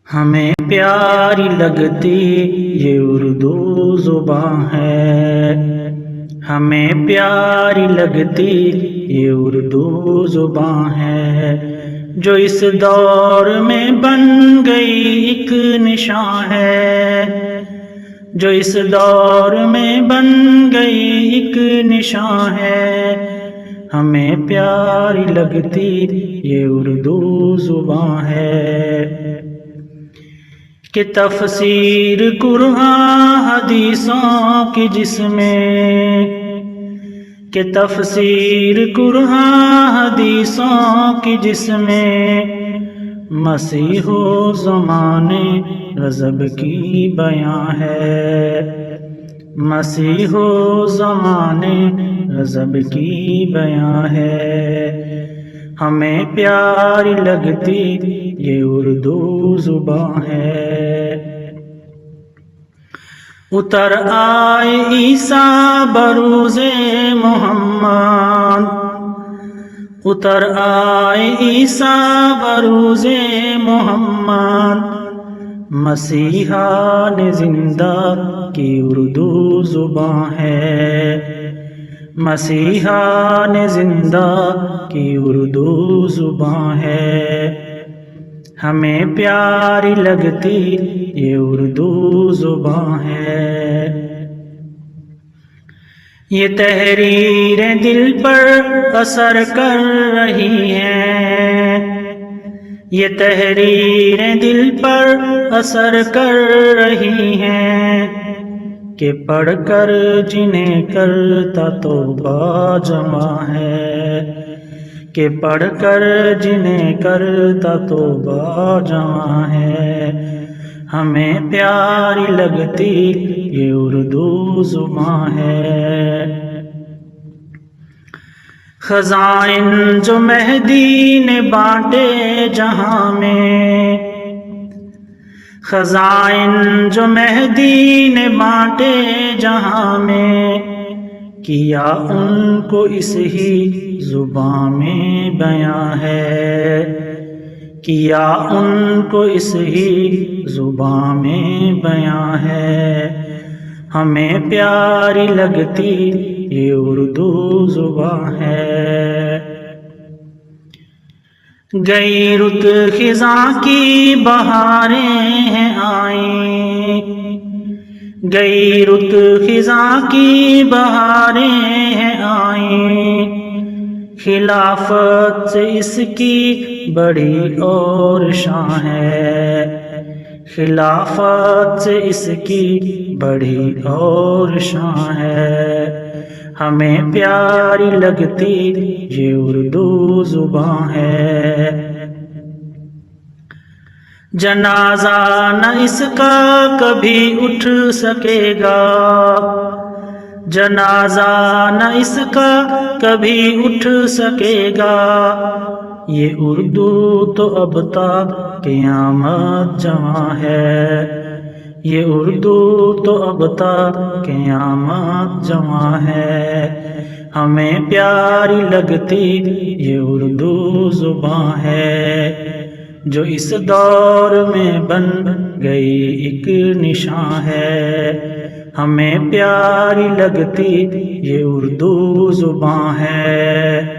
ہمیں پیاری لگتی یہ اردو زبان ہے، ہمیں پیاری لگتی یہ اردو زبان ہے، جو اس دور میں بن گئی ایک نشان ہے، جو اس دور میں بن گئی ایک نشان ہے، ہمیں پیاری لگتی یہ اردو زبان ہے، کہ تفسیر قرآن حدیثوں کی جس میں، کہ تفسیر قرآن حدیثوں کی جس میں مسیح و زمانے غضب کی بیان ہے، مسیح و زمانے غضب کی بیان ہے، ہمیں پیاری لگتی یہ اردو زبان ہے، اتر آئے عیسیٰ بروز محمد، اتر آئے عیسیٰ بروز محمد، مسیحا نے زندہ کی اردو زبان ہے، مسیحا نے زندہ کی اردو زبان ہے، ہمیں پیاری لگتی یہ اردو زبان ہے، یہ تحریریں دل پر اثر کر رہی ہیں، یہ تحریریں دل پر اثر کر رہی ہیں، کہ پڑھ کر جنہیں کرتا توبہ جمع ہے، کہ پڑھ کر جنہیں کرتا توبہ جمع ہے، ہمیں پیاری لگتی یہ اردو زبان ہے، خزائن جو مہدی نے بانٹے جہاں میں، خزائن جو مہدی نے بانٹے جہاں میں، کیا ان کو اس ہی زبان میں بیان ہے، کیا ان کو اس ہی زبان میں بیان ہے، ہمیں پیاری لگتی یہ اردو زبان ہے، گئی رت خزاں کی بہاریں ہیں آئیں، گئی رت خزاں کی بہاریں ہیں آئیں، خلافت سے اس کی بڑی اور شان ہے، خلافت سے اس کی بڑی اور شان ہے، ہمیں پیاری لگتی یہ اردو زبان ہے، جنازہ نہ اس کا کبھی اٹھ سکے گا، جنازہ نہ اس کا کبھی اٹھ سکے گا، یہ اردو تو اب تک قیامت جمع ہے، یہ اردو تو اب تک قیامت جمع ہے، ہمیں پیاری لگتی یہ اردو زبان ہے، جو اس دور میں بن گئی ایک نشان ہے، ہمیں پیاری لگتی یہ اردو زبان ہے۔